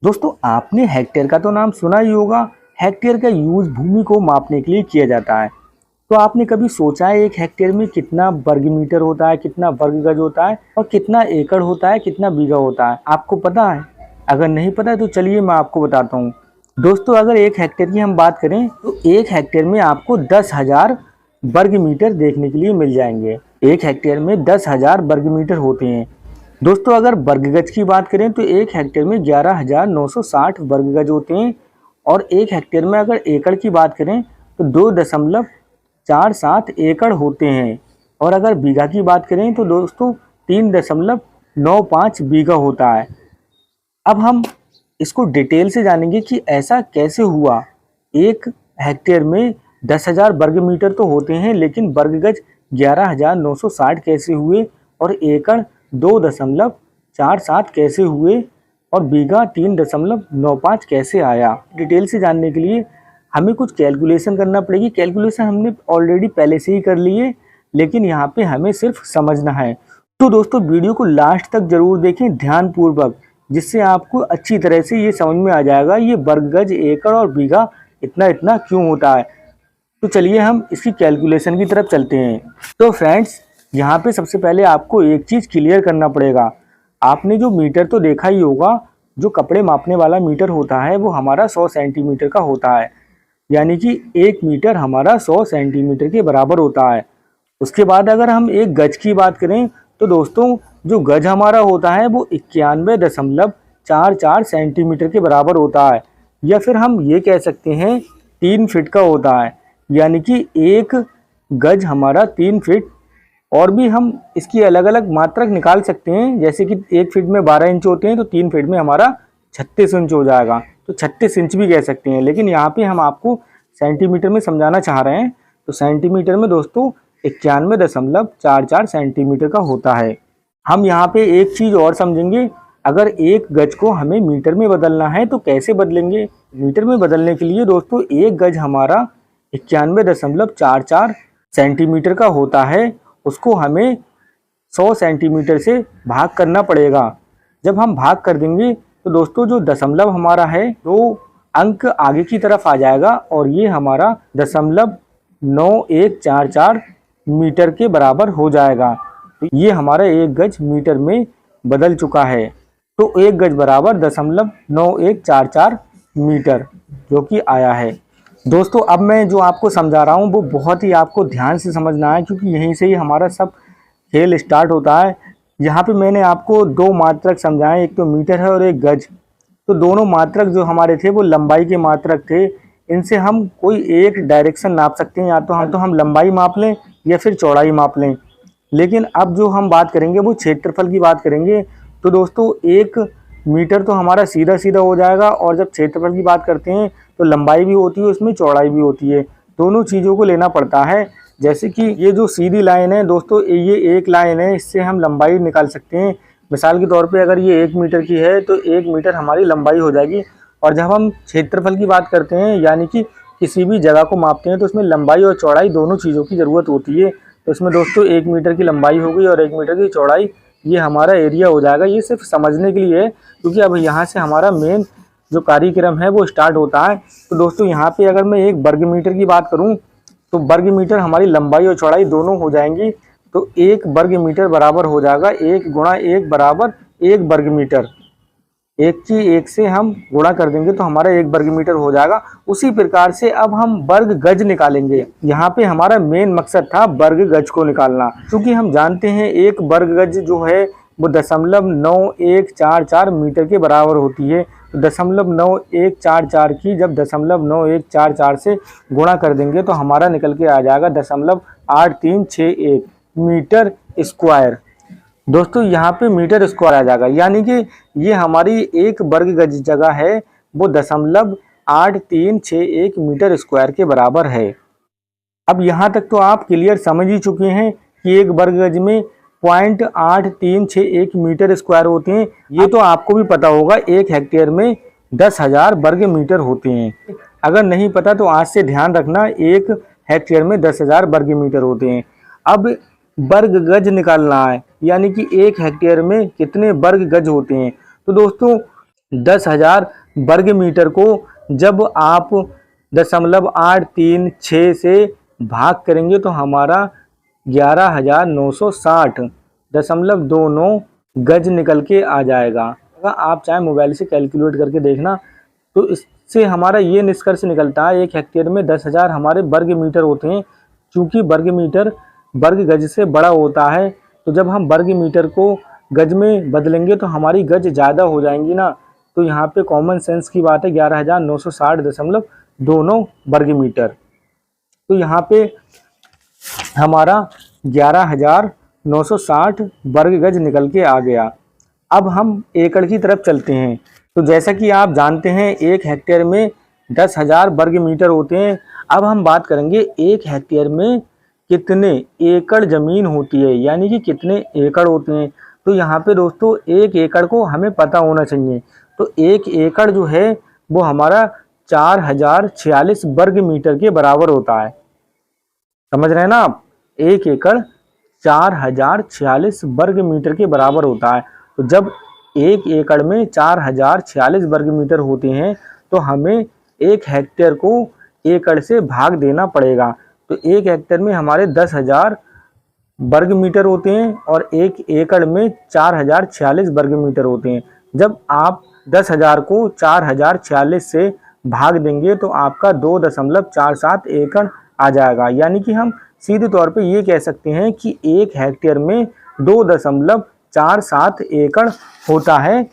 दोस्तों आपने हेक्टेयर का तो नाम सुना ही होगा। हेक्टेयर का यूज भूमि को मापने के लिए किया जाता है। तो आपने कभी सोचा है एक हेक्टेयर में कितना वर्ग मीटर होता है, कितना वर्ग गज होता है और कितना एकड़ होता है, कितना बीघा होता है? आपको पता है? अगर नहीं पता है तो चलिए मैं आपको बताता हूँ। दोस्तों अगर एक हेक्टेयर की हम बात करें तो एक हेक्टेयर में आपको 10,000 वर्ग मीटर देखने के लिए मिल जाएंगे। एक हेक्टेयर में 10,000 वर्ग मीटर होते हैं। दोस्तों अगर वर्ग गज की बात करें तो एक हेक्टेयर में 11,960 वर्ग गज होते हैं। और एक हेक्टेयर में अगर एकड़ की बात करें तो 2.47 एकड़ होते हैं। और अगर बीघा की बात करें तो दोस्तों 3.95 बीघा होता है। अब हम इसको डिटेल से जानेंगे कि ऐसा कैसे हुआ। एक हेक्टेयर में 10,000 वर्ग मीटर तो होते हैं, लेकिन वर्ग गज 11,960 कैसे हुए और एकड़ 2.47 कैसे हुए और बीघा 3.95 कैसे आया। डिटेल से जानने के लिए हमें कुछ कैलकुलेशन करना पड़ेगी। कैलकुलेशन हमने ऑलरेडी पहले से ही कर ली है, लेकिन यहाँ पे हमें सिर्फ समझना है। तो दोस्तों वीडियो को लास्ट तक जरूर देखें ध्यानपूर्वक, जिससे आपको अच्छी तरह से ये समझ में आ जाएगा ये वर्ग गज, एकड़ और बीघा इतना इतना क्यों होता है। तो चलिए हम इसकी कैलकुलेशन की तरफ चलते हैं। तो फ्रेंड्स यहाँ पे सबसे पहले आपको एक चीज़ क्लियर करना पड़ेगा। आपने जो मीटर तो देखा ही होगा, जो कपड़े मापने वाला मीटर होता है वो हमारा 100 सेंटीमीटर का होता है, यानी कि 1 मीटर हमारा 100 सेंटीमीटर के बराबर होता है। उसके बाद अगर हम एक गज की बात करें तो दोस्तों जो गज हमारा होता है वो 91.44 सेंटीमीटर के बराबर होता है, या फिर हम ये कह सकते हैं 3 फीट का होता है, यानी कि एक गज हमारा 3 फीट। और भी हम इसकी अलग अलग मात्रक निकाल सकते हैं, जैसे कि 1 फीट में 12 इंच होते हैं तो 3 फीट में हमारा 36 इंच हो जाएगा, तो 36 इंच भी कह सकते हैं। लेकिन यहाँ पे हम आपको सेंटीमीटर में समझाना चाह रहे हैं, तो सेंटीमीटर में दोस्तों 91.44 सेंटीमीटर का होता है। हम यहाँ पे एक चीज़ और समझेंगे, अगर एक गज को हमें मीटर में बदलना है तो कैसे बदलेंगे। मीटर में बदलने के लिए दोस्तों एक गज हमारा 91.44 सेंटीमीटर का होता है, उसको हमें 100 सेंटीमीटर से भाग करना पड़ेगा। जब हम भाग कर देंगे तो दोस्तों जो दशमलव हमारा है वो अंक आगे की तरफ आ जाएगा और ये हमारा 0.9144 मीटर के बराबर हो जाएगा। तो ये हमारा एक गज मीटर में बदल चुका है। तो एक गज बराबर 0.9144 मीटर जो कि आया है। दोस्तों अब मैं जो आपको समझा रहा हूँ वो बहुत ही आपको ध्यान से समझना है, क्योंकि यहीं से ही हमारा सब खेल स्टार्ट होता है। यहाँ पे मैंने आपको 2 मात्रक समझाए, एक तो मीटर है और एक गज। तो दोनों मात्रक जो हमारे थे वो लंबाई के मात्रक थे। इनसे हम कोई एक डायरेक्शन नाप सकते हैं, या तो हम लंबाई माप लें या फिर चौड़ाई माप लें। लेकिन अब जो हम बात करेंगे वो क्षेत्रफल की बात करेंगे। तो दोस्तों एक मीटर तो हमारा सीधा सीधा हो जाएगा, और जब क्षेत्रफल की बात करते हैं तो लंबाई भी होती है, उसमें चौड़ाई भी होती है। दोनों चीज़ों को लेना पड़ता है। जैसे कि ये जो सीधी लाइन है दोस्तों, ये एक लाइन है, इससे हम लंबाई निकाल सकते हैं। मिसाल के तौर पे अगर ये 1 मीटर की है तो 1 मीटर हमारी लंबाई हो जाएगी। और जब हम क्षेत्रफल की बात करते हैं, यानी कि किसी भी जगह को मापते हैं, तो उसमें लंबाई और चौड़ाई दोनों चीज़ों की ज़रूरत होती है। तो इसमें दोस्तों 1 मीटर की लंबाई हो गई और 1 मीटर की चौड़ाई, ये हमारा एरिया हो जाएगा। ये सिर्फ समझने के लिए है, क्योंकि अब यहाँ से हमारा मेन जो कार्यक्रम है वो स्टार्ट होता है। तो दोस्तों यहाँ पे अगर मैं एक वर्ग मीटर की बात करूँ तो वर्ग मीटर हमारी लंबाई और चौड़ाई दोनों हो जाएंगी। तो 1 वर्ग मीटर बराबर हो जाएगा 1 गुणा 1 बराबर 1 वर्ग मीटर। एक की एक से हम गुणा कर देंगे तो हमारा 1 वर्ग मीटर हो जाएगा। उसी प्रकार से अब हम वर्ग गज निकालेंगे। यहाँ पे हमारा मेन मकसद था वर्ग गज को निकालना, क्योंकि हम जानते हैं एक वर्ग गज जो है वो 0.9144 मीटर के बराबर होती है। तो 0.9144 की जब 0.9144 से गुणा कर देंगे तो हमारा निकल के आ जाएगा 0.8361 मीटर स्क्वायर। दोस्तों यहाँ पे मीटर स्क्वायर आ जाएगा, यानी कि ये हमारी एक वर्ग गज जगह है वो 0.8361 मीटर स्क्वायर के बराबर है। अब यहाँ तक तो आप क्लियर समझ ही चुके हैं कि एक वर्ग गज में 0.8361 मीटर स्क्वायर होते हैं। ये तो आपको भी पता होगा एक हेक्टेयर में 10,000 वर्ग मीटर होते हैं। अगर नहीं पता तो आज से ध्यान रखना, एक हेक्टेयर में 10,000 वर्ग मीटर होते हैं। अब वर्ग गज निकालना है, यानी कि एक हेक्टेयर में कितने वर्ग गज होते हैं। तो दोस्तों 10,000 वर्ग मीटर को जब आप 0.836 से भाग करेंगे तो हमारा 11,960.29 गज निकल के आ जाएगा। अगर आप चाहे मोबाइल से कैलकुलेट करके देखना, तो इससे हमारा ये निष्कर्ष निकलता है 1 हेक्टेयर में 10,000 हमारे वर्ग मीटर होते हैं। चूँकि वर्ग मीटर वर्ग गज से बड़ा होता है, तो जब हम वर्ग मीटर को गज में बदलेंगे तो हमारी गज ज़्यादा हो जाएंगी ना। तो यहाँ पे कॉमन सेंस की बात है 11,960.29 वर्ग मीटर। तो यहाँ पे हमारा 11,960 वर्ग गज निकल के आ गया। अब हम एकड़ की तरफ चलते हैं। तो जैसा कि आप जानते हैं 1 हेक्टेयर में 10,000 वर्ग मीटर होते हैं। अब हम बात करेंगे 1 हेक्टेयर में कितने एकड़ ज़मीन होती है, यानी कि कितने एकड़ होते हैं। तो यहाँ पे दोस्तों 1 एकड़ को हमें पता होना चाहिए। तो 1 एकड़ जो है वो हमारा 4,046 वर्ग मीटर के बराबर होता है। समझ रहे हैं ना आप, 1 एकड़ 4,046 वर्ग मीटर के बराबर होता है। तो जब 1 एकड़ में 4,046 वर्ग मीटर होते हैं तो हमें 1 हेक्टेयर को एकड़ से भाग देना पड़ेगा। तो 1 हेक्टेयर में हमारे 10,000 वर्ग मीटर होते हैं और 1 एकड़ में 4,046 वर्ग मीटर होते हैं। जब आप 10,000 को 4,046 से भाग देंगे तो आपका 2.47 एकड़ आ जाएगा। यानी कि हम सीधे तौर पे ये कह सकते हैं कि 1 हेक्टेयर में 2.47 एकड़ होता है,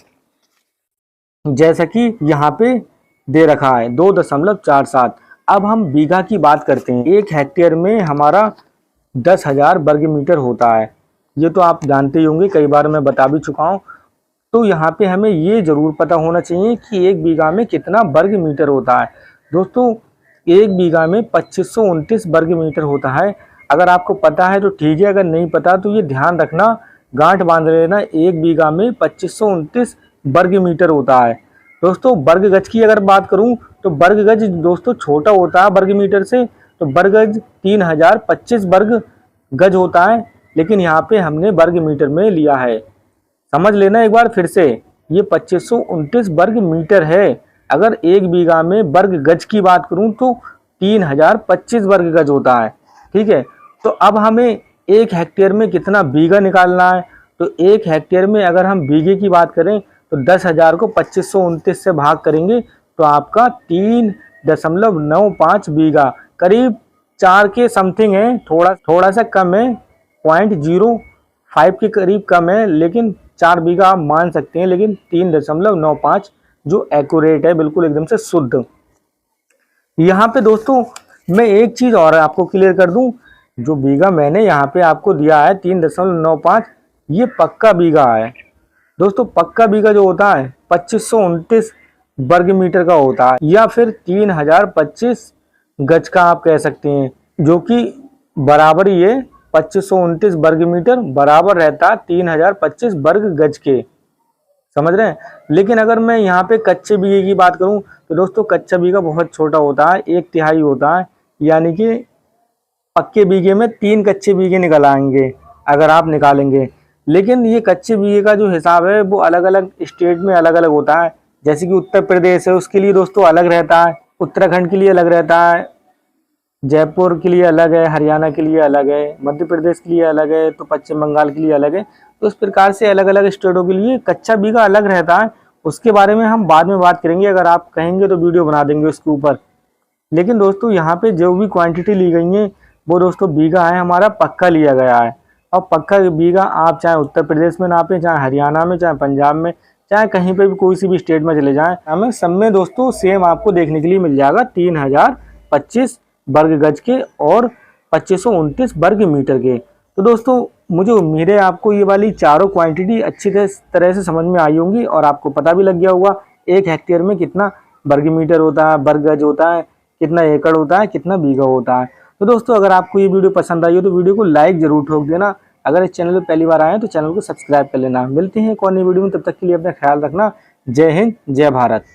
जैसा कि यहाँ पे दे रखा है 2.47। अब हम बीघा की बात करते हैं। 1 हेक्टेयर में हमारा 10,000 वर्ग मीटर होता है। ये तो आप जानते ही होंगे, कई बार मैं बता भी चुका हूँ। तो यहाँ पे हमें ये ज़रूर पता होना चाहिए कि 1 बीघा में कितना वर्ग मीटर होता है। दोस्तों 1 बीघा में 2529 वर्ग मीटर होता है। अगर आपको पता है तो ठीक है, अगर नहीं पता तो ये ध्यान रखना, गांठ बांध लेना, 1 बीघा में 2529 वर्ग मीटर होता है। दोस्तों वर्ग गज की अगर बात करूं तो वर्ग गज दोस्तों छोटा होता है वर्ग मीटर से। तो वर्ग गज 3,025 वर्ग गज होता है, लेकिन यहाँ पे हमने वर्ग मीटर में लिया है। समझ लेना एक बार फिर से, ये 2529 वर्ग मीटर है। अगर 1 बीघा में वर्ग गज की बात करूं तो 3,025 वर्ग गज होता है। ठीक है, तो अब हमें 1 हेक्टेयर में कितना बीघा निकालना है। तो 1 हेक्टेयर में अगर हम बीघे की बात करें तो 10,000 को 2529 से भाग करेंगे तो आपका 3.95 बीघा, करीब 4 के समथिंग है, थोड़ा सा कम है, 0.05 के करीब कम है, लेकिन 4 बीघा आप मान सकते हैं, लेकिन 3.95 जो एक्यूरेट है, बिल्कुल एकदम से शुद्ध। यहाँ पे दोस्तों मैं एक चीज़ और आपको क्लियर कर दूं, जो बीघा मैंने यहाँ पे आपको दिया है 3.95, ये पक्का बीघा है। दोस्तों पक्का बीघा जो होता है 2529 वर्ग मीटर का होता है, या फिर 3,025 गज का आप कह सकते हैं, जो कि बराबर ही है 2529 वर्ग मीटर बराबर रहता है 3,025 वर्ग गज के। समझ रहे हैं। लेकिन अगर मैं यहाँ पे कच्चे बीघे की बात करूँ तो दोस्तों कच्चा बीघा बहुत छोटा होता है, 1/3 होता है। यानी कि पक्के बीघे में 3 कच्चे बीघे निकल आएंगे अगर आप निकालेंगे। लेकिन ये कच्चे बीघे का जो हिसाब है वो अलग अलग स्टेट में अलग अलग होता है। जैसे कि उत्तर प्रदेश है, उसके लिए दोस्तों अलग रहता है, उत्तराखंड के लिए अलग रहता है, जयपुर के लिए अलग है, हरियाणा के लिए अलग है, मध्य प्रदेश के लिए अलग है, तो पश्चिम बंगाल के लिए अलग है। तो इस प्रकार से अलग अलग स्टेटों के लिए कच्चा बीघा अलग रहता है। उसके बारे में हम बाद में बात करेंगे, अगर आप कहेंगे तो वीडियो बना देंगे उसके ऊपर। लेकिन दोस्तों यहाँ पे जो भी क्वांटिटी ली गई है वो दोस्तों बीघा है हमारा पक्का लिया गया है। और पक्का बीघा आप चाहे उत्तर प्रदेश में नापें, चाहे हरियाणा में, चाहे पंजाब में, चाहे कहीं पे भी कोई सी भी स्टेट में चले जाएं, हमें सब में दोस्तों सेम आपको देखने के लिए मिल जाएगा 3,025 वर्ग गज के और 2529 वर्ग मीटर के। तो दोस्तों मुझे उम्मीद है आपको ये वाली चारों क्वांटिटी अच्छी तरह से समझ में आई होंगी और आपको पता भी लग गया होगा 1 हेक्टेयर में कितना वर्ग मीटर होता है, वर्ग गज होता है, कितना एकड़ होता है, कितना बीघा होता है। तो दोस्तों अगर आपको ये वीडियो पसंद आई हो तो वीडियो को लाइक जरूर ठोक देना। अगर इस चैनल पर पहली बार आए तो चैनल को सब्सक्राइब कर लेना। मिलते हैं एक और नई वीडियो में, तब तक के लिए अपना ख्याल रखना। जय हिंद, जय भारत।